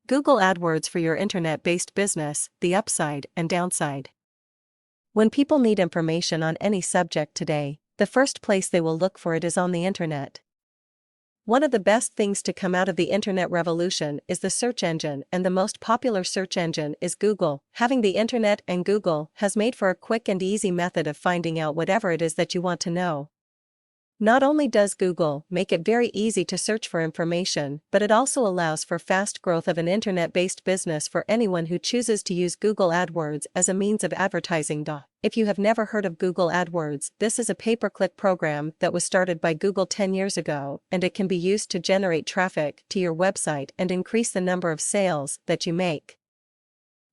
Google AdWords for your internet-based business, the upside and downside. When people need information on any subject today, the first place they will look for it is on the internet. One of the best things to come out of the internet revolution is the search engine, and the most popular search engine is Google. Having the internet and Google has made for a quick and easy method of finding out whatever it is that you want to know. Not only does Google make it very easy to search for information, but it also allows for fast growth of an internet-based business for anyone who chooses to use Google AdWords as a means of advertising. If you have never heard of Google AdWords, this is a pay-per-click program that was started by Google 10 years ago, and it can be used to generate traffic to your website and increase the number of sales that you make.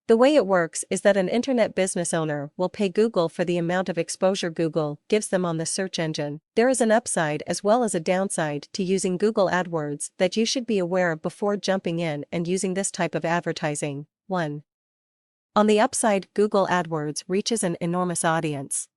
The way it works is that an internet business owner will pay Google for the amount of exposure Google gives them on the search engine. There is an upside as well as a downside to using Google AdWords that you should be aware of before jumping in and using this type of advertising. 1. On the upside, Google AdWords reaches an enormous audience.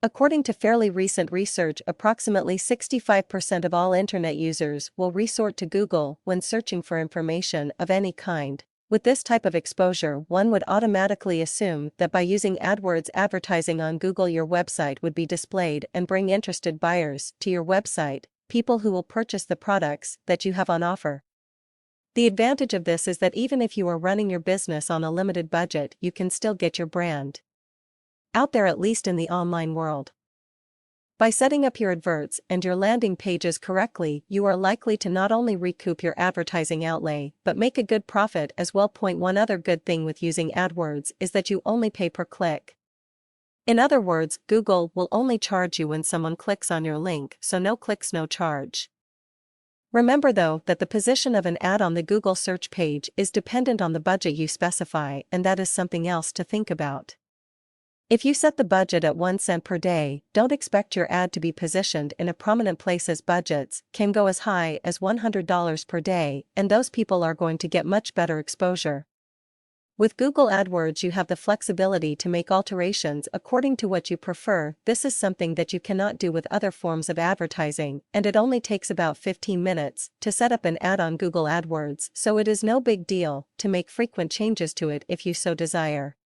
According to fairly recent research, approximately 65% of all internet users will resort to Google when searching for information of any kind. With this type of exposure, one would automatically assume that by using AdWords advertising on Google, your website would be displayed and bring interested buyers to your website, people who will purchase the products that you have on offer. The advantage of this is that even if you are running your business on a limited budget, you can still get your brand out there, at least in the online world. By setting up your adverts and your landing pages correctly, you are likely to not only recoup your advertising outlay, but make a good profit as well. One other good thing with using AdWords is that you only pay per click. In other words, Google will only charge you when someone clicks on your link, so no clicks, no charge. Remember though that the position of an ad on the Google search page is dependent on the budget you specify, and that is something else to think about. If you set the budget at 1 cent per day, don't expect your ad to be positioned in a prominent place, as budgets can go as high as $100 per day, and those people are going to get much better exposure. With Google AdWords, you have the flexibility to make alterations according to what you prefer. This is something that you cannot do with other forms of advertising, and it only takes about 15 minutes to set up an ad on Google AdWords, so it is no big deal to make frequent changes to it if you so desire.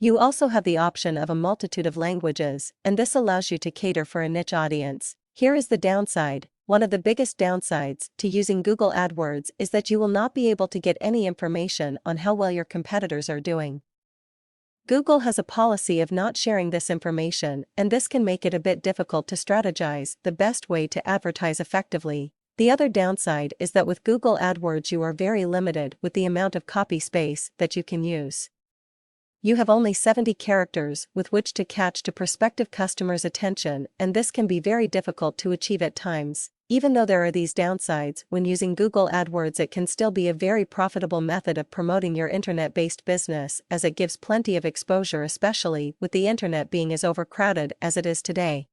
You also have the option of a multitude of languages, and this allows you to cater for a niche audience. Here is the downside. One of the biggest downsides to using Google AdWords is that you will not be able to get any information on how well your competitors are doing. Google has a policy of not sharing this information, and this can make it a bit difficult to strategize the best way to advertise effectively. The other downside is that with Google AdWords you are very limited with the amount of copy space that you can use. You have only 70 characters with which to catch to prospective customers' attention, and this can be very difficult to achieve at times. Even though there are these downsides, when using Google AdWords it can still be a very profitable method of promoting your internet-based business, as it gives plenty of exposure, especially with the internet being as overcrowded as it is today.